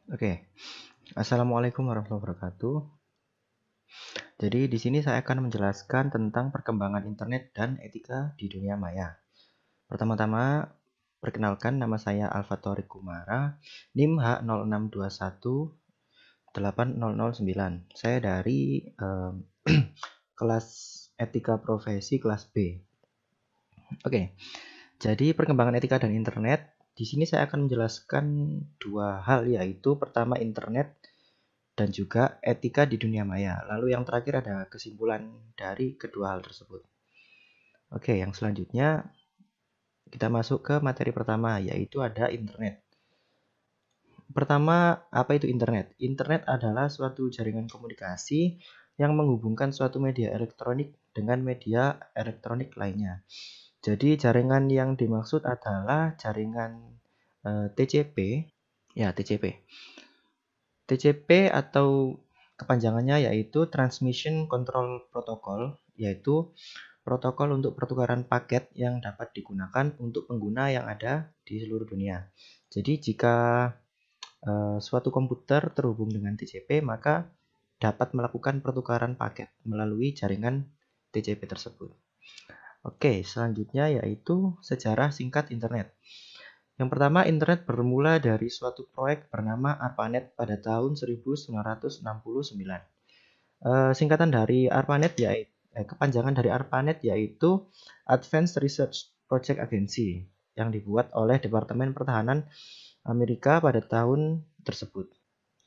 Oke, Assalamualaikum warahmatullahi wabarakatuh. Jadi di sini saya akan menjelaskan tentang perkembangan internet dan etika di dunia maya. Pertama-tama, perkenalkan nama saya Alfatori Kumara, NIM H06218009. Saya dari kelas etika profesi kelas B. Oke, jadi perkembangan etika dan internet. Di sini saya akan menjelaskan dua hal, yaitu pertama internet dan juga etika di dunia maya. Lalu yang terakhir ada kesimpulan dari kedua hal tersebut. Oke, yang selanjutnya kita masuk ke materi pertama, yaitu ada internet. Pertama, apa itu internet? Internet adalah suatu jaringan komunikasi yang menghubungkan suatu media elektronik dengan media elektronik lainnya. Jadi jaringan yang dimaksud adalah jaringan TCP, ya TCP. TCP atau kepanjangannya yaitu Transmission Control Protocol, yaitu protokol untuk pertukaran paket yang dapat digunakan untuk pengguna yang ada di seluruh dunia. Jadi jika suatu komputer terhubung dengan TCP, maka dapat melakukan pertukaran paket melalui jaringan TCP tersebut. Oke, selanjutnya yaitu sejarah singkat internet. Yang pertama, internet bermula dari suatu proyek bernama ARPANET pada tahun 1969. Singkatan dari ARPANET yaitu kepanjangan dari ARPANET yaitu Advanced Research Project Agency yang dibuat oleh Departemen Pertahanan Amerika pada tahun tersebut.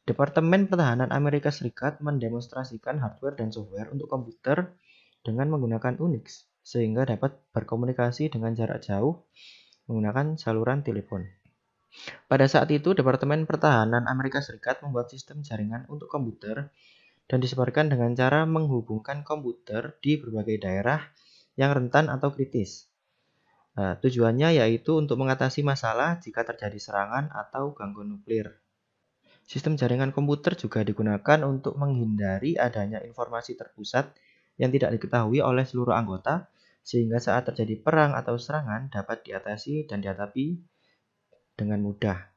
Departemen Pertahanan Amerika Serikat mendemonstrasikan hardware dan software untuk komputer dengan menggunakan Unix sehingga dapat berkomunikasi dengan jarak jauh menggunakan saluran telepon. Pada saat itu, Departemen Pertahanan Amerika Serikat membuat sistem jaringan untuk komputer dan disebarkan dengan cara menghubungkan komputer di berbagai daerah yang rentan atau kritis. Tujuannya yaitu untuk mengatasi masalah jika terjadi serangan atau gangguan nuklir. Sistem jaringan komputer juga digunakan untuk menghindari adanya informasi terpusat yang tidak diketahui oleh seluruh anggota, sehingga saat terjadi perang atau serangan dapat diatasi dan dihadapi dengan mudah.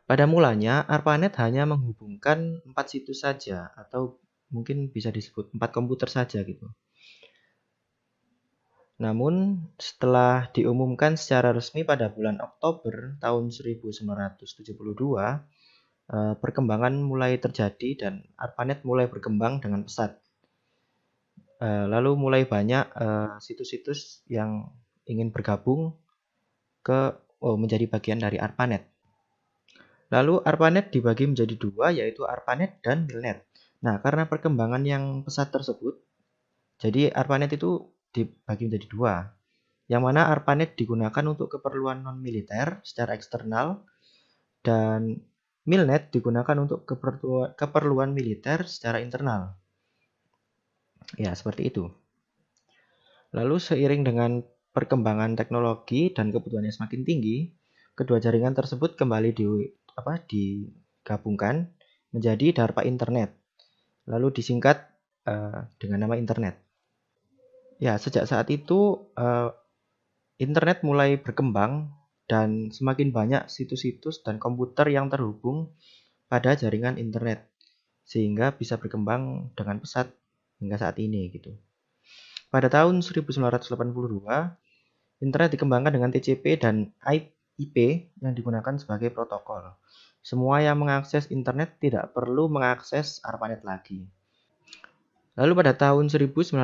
Pada mulanya, ARPANET hanya menghubungkan 4 situs saja, atau mungkin bisa disebut 4 komputer saja gitu. Namun, setelah diumumkan secara resmi pada bulan Oktober tahun 1972, perkembangan mulai terjadi dan ARPANET mulai berkembang dengan pesat. Lalu mulai banyak situs-situs yang ingin bergabung menjadi bagian dari ARPANET. Lalu ARPANET dibagi menjadi dua, yaitu ARPANET dan MILNET. Nah, karena perkembangan yang pesat tersebut, jadi ARPANET itu dibagi menjadi dua. Yang mana ARPANET digunakan untuk keperluan non-militer secara eksternal, dan MILNET digunakan untuk keperluan militer secara internal. Ya, seperti itu. Lalu seiring dengan perkembangan teknologi dan kebutuhannya semakin tinggi, kedua jaringan tersebut kembali digabungkan menjadi DARPA Internet, lalu disingkat dengan nama Internet. Ya, sejak saat itu Internet mulai berkembang dan semakin banyak situs-situs dan komputer yang terhubung pada jaringan Internet, sehingga bisa berkembang dengan pesat hingga saat ini gitu. Pada tahun 1982, Internet dikembangkan dengan TCP dan IP yang digunakan sebagai protokol. Semua yang mengakses internet tidak perlu mengakses ARPANET lagi. Lalu pada tahun 1986,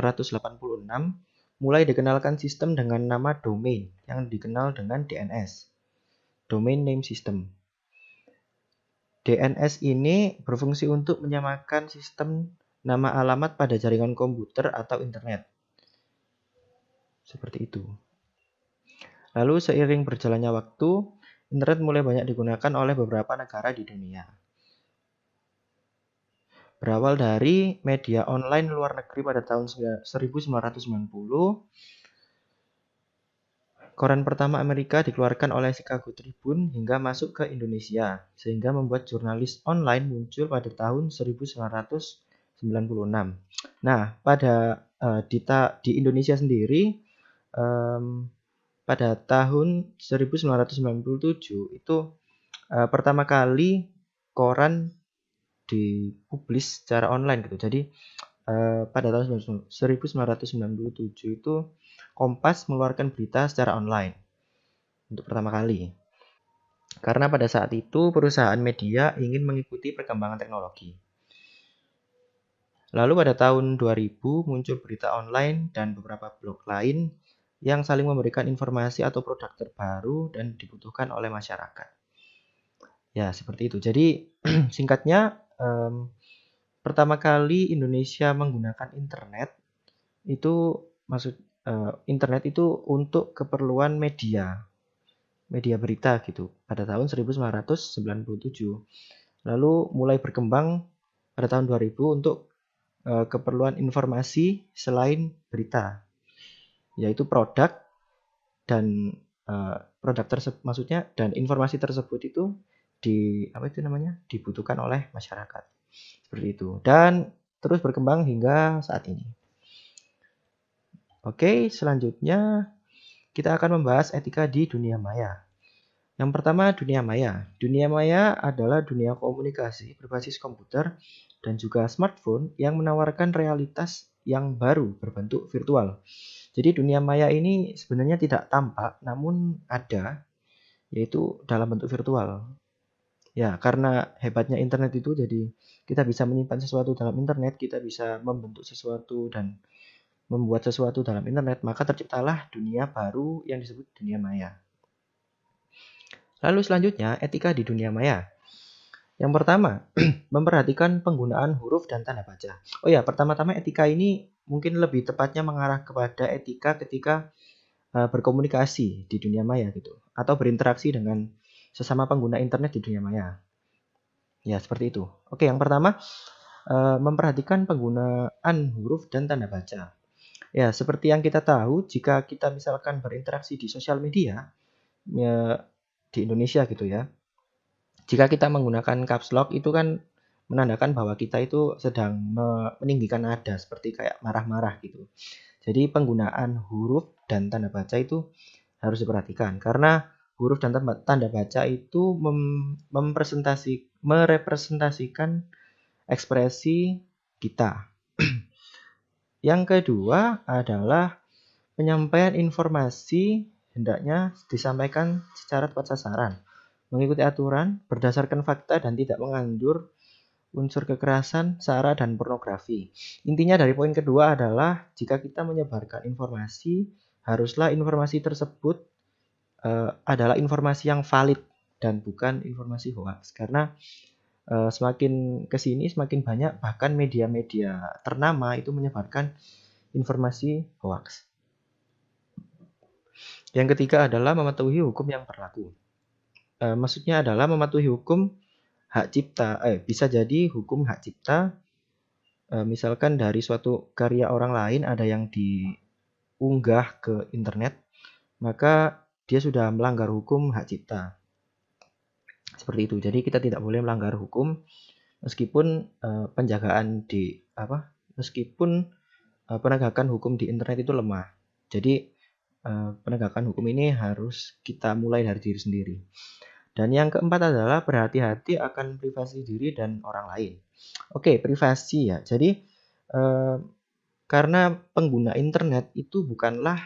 mulai dikenalkan sistem dengan nama domain yang dikenal dengan DNS, Domain Name System. DNS ini berfungsi untuk menyamakan sistem nama alamat pada jaringan komputer atau internet. Seperti itu. Lalu seiring berjalannya waktu, internet mulai banyak digunakan oleh beberapa negara di dunia. Berawal dari media online luar negeri pada tahun 1990, koran pertama Amerika dikeluarkan oleh Chicago Tribune hingga masuk ke Indonesia, sehingga membuat jurnalis online muncul pada tahun 1996. Nah, di Indonesia sendiri, pada tahun 1997 itu pertama kali koran dipublis secara online gitu. Jadi pada tahun 1997 itu Kompas mengeluarkan berita secara online untuk pertama kali. Karena pada saat itu perusahaan media ingin mengikuti perkembangan teknologi. Lalu pada tahun 2000 muncul berita online dan beberapa blog lain yang saling memberikan informasi atau produk terbaru dan dibutuhkan oleh masyarakat. Ya, seperti itu. Jadi singkatnya pertama kali Indonesia menggunakan internet itu internet itu untuk keperluan media berita gitu pada tahun 1997. Lalu mulai berkembang pada tahun 2000 untuk keperluan informasi selain berita, yaitu produk dan produk tersebut maksudnya dan informasi tersebut itu dibutuhkan oleh masyarakat. Seperti itu. Dan terus berkembang hingga saat ini. Oke, selanjutnya kita akan membahas etika di dunia maya. Yang pertama, dunia maya. Dunia maya adalah dunia komunikasi berbasis komputer dan juga smartphone yang menawarkan realitas yang baru berbentuk virtual. Jadi dunia maya ini sebenarnya tidak tampak, namun ada, yaitu dalam bentuk virtual. Ya, karena hebatnya internet itu, jadi kita bisa menyimpan sesuatu dalam internet, kita bisa membentuk sesuatu dan membuat sesuatu dalam internet, maka terciptalah dunia baru yang disebut dunia maya. Lalu selanjutnya, etika di dunia maya. Yang pertama, memperhatikan penggunaan huruf dan tanda baca. Oh ya, pertama-tama etika ini mungkin lebih tepatnya mengarah kepada etika ketika berkomunikasi di dunia maya gitu, atau berinteraksi dengan sesama pengguna internet di dunia maya. Ya, seperti itu. Oke, yang pertama, memperhatikan penggunaan huruf dan tanda baca. Ya, seperti yang kita tahu, jika kita misalkan berinteraksi di sosial media, ya, di Indonesia gitu ya, jika kita menggunakan caps lock itu kan menandakan bahwa kita itu sedang meninggikan nada, seperti kayak marah-marah gitu. Jadi penggunaan huruf dan tanda baca itu harus diperhatikan, karena huruf dan tanda baca itu merepresentasikan ekspresi kita. Yang kedua adalah penyampaian informasi hendaknya disampaikan secara tepat sasaran, mengikuti aturan, berdasarkan fakta dan tidak mengandung unsur kekerasan, sara, dan pornografi. Intinya dari poin kedua adalah jika kita menyebarkan informasi, haruslah informasi tersebut adalah informasi yang valid dan bukan informasi hoax. Karena semakin kesini semakin banyak bahkan media-media ternama itu menyebarkan informasi hoax. Yang ketiga adalah mematuhi hukum yang berlaku. Maksudnya adalah mematuhi hukum hak cipta. Bisa jadi hukum hak cipta, misalkan dari suatu karya orang lain ada yang diunggah ke internet, maka dia sudah melanggar hukum hak cipta. Seperti itu. Jadi kita tidak boleh melanggar hukum meskipun penegakan hukum di internet itu lemah. Jadi penegakan hukum ini harus kita mulai dari diri sendiri. Dan yang keempat adalah berhati-hati akan privasi diri dan orang lain. Oke, privasi ya. Jadi karena pengguna internet itu bukanlah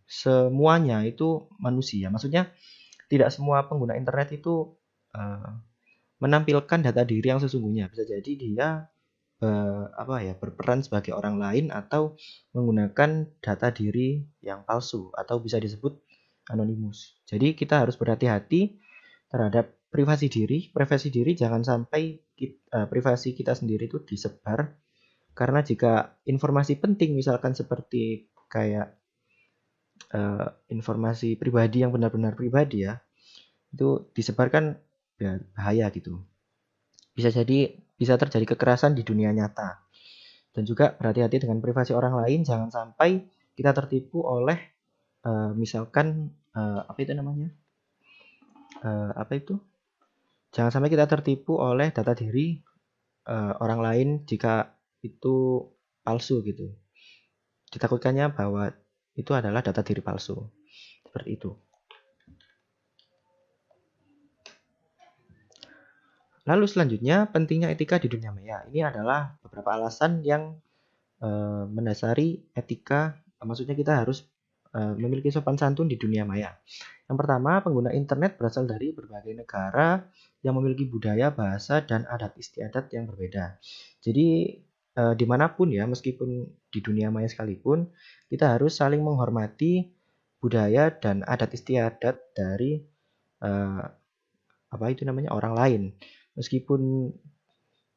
semuanya itu manusia. Maksudnya tidak semua pengguna internet itu menampilkan data diri yang sesungguhnya. Bisa jadi dia berperan sebagai orang lain atau menggunakan data diri yang palsu atau bisa disebut anonimus. Jadi kita harus berhati-hati terhadap privasi diri. Privasi diri jangan sampai privasi kita sendiri itu disebar, karena jika informasi penting misalkan seperti kayak informasi pribadi yang benar-benar pribadi ya, itu disebarkan ya bahaya gitu. Bisa terjadi kekerasan di dunia nyata. Dan juga berhati-hati dengan privasi orang lain, jangan sampai kita tertipu oleh jangan sampai kita tertipu oleh data diri orang lain jika itu palsu gitu. Ditakutkannya bahwa itu adalah data diri palsu. Seperti itu. Lalu selanjutnya, pentingnya etika di dunia maya. Ini adalah beberapa alasan yang mendasari etika, maksudnya kita harus memiliki sopan santun di dunia maya. Yang pertama, pengguna internet berasal dari berbagai negara yang memiliki budaya, bahasa, dan adat istiadat yang berbeda. Jadi, dimanapun ya, meskipun di dunia maya sekalipun, kita harus saling menghormati budaya dan adat istiadat dari eh, orang lain. Meskipun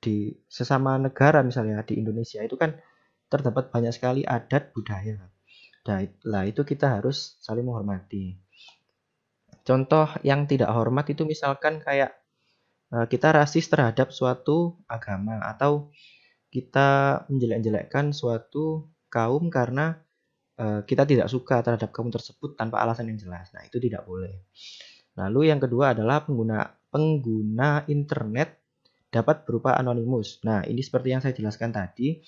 di sesama negara misalnya di Indonesia itu kan terdapat banyak sekali adat budaya. Nah, itu kita harus saling menghormati. Contoh yang tidak hormat itu misalkan kayak kita rasis terhadap suatu agama atau kita menjelek-jelekkan suatu kaum karena kita tidak suka terhadap kaum tersebut tanpa alasan yang jelas. Nah, itu tidak boleh. Lalu yang kedua adalah pengguna internet dapat berupa anonimus. Nah, ini seperti yang saya jelaskan tadi,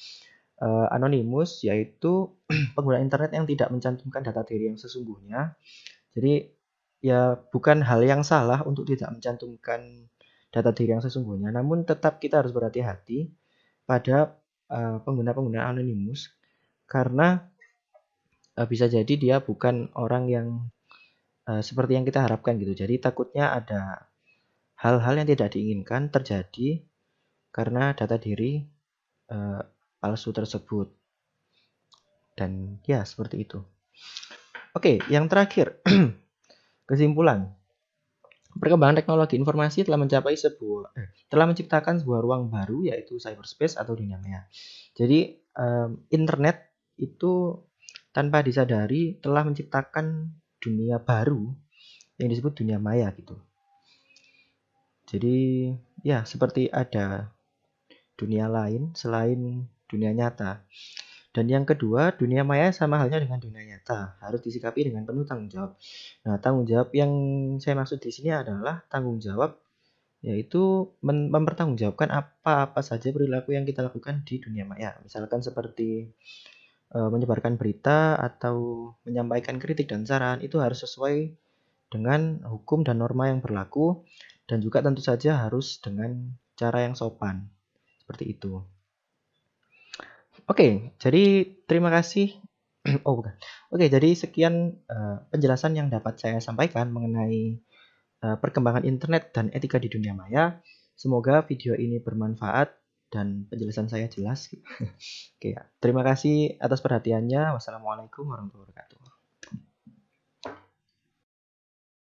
anonimus yaitu pengguna internet yang tidak mencantumkan data diri yang sesungguhnya. Jadi ya bukan hal yang salah untuk tidak mencantumkan data diri yang sesungguhnya, namun tetap kita harus berhati-hati pada pengguna-pengguna anonimus karena bisa jadi dia bukan orang yang seperti yang kita harapkan gitu. Jadi takutnya ada hal-hal yang tidak diinginkan terjadi karena data diri palsu tersebut. Dan ya seperti itu. Oke, yang terakhir kesimpulan. Perkembangan teknologi informasi telah menciptakan sebuah ruang baru yaitu cyberspace atau dunia maya. Jadi internet itu tanpa disadari telah menciptakan dunia baru yang disebut dunia maya gitu. Jadi ya seperti ada dunia lain selain dunia nyata. Dan yang kedua, dunia maya sama halnya dengan dunia nyata, harus disikapi dengan penuh tanggung jawab. Nah, tanggung jawab yang saya maksud di sini adalah tanggung jawab yaitu mempertanggungjawabkan apa-apa saja perilaku yang kita lakukan di dunia maya. Misalkan seperti menyebarkan berita atau menyampaikan kritik dan saran itu harus sesuai dengan hukum dan norma yang berlaku dan juga tentu saja harus dengan cara yang sopan. Seperti itu. Oke, jadi terima kasih. Oh, bukan. Oke, jadi sekian penjelasan yang dapat saya sampaikan mengenai perkembangan internet dan etika di dunia maya. Semoga video ini bermanfaat dan penjelasan saya jelas. Oke, terima kasih atas perhatiannya. Wassalamualaikum warahmatullahi wabarakatuh.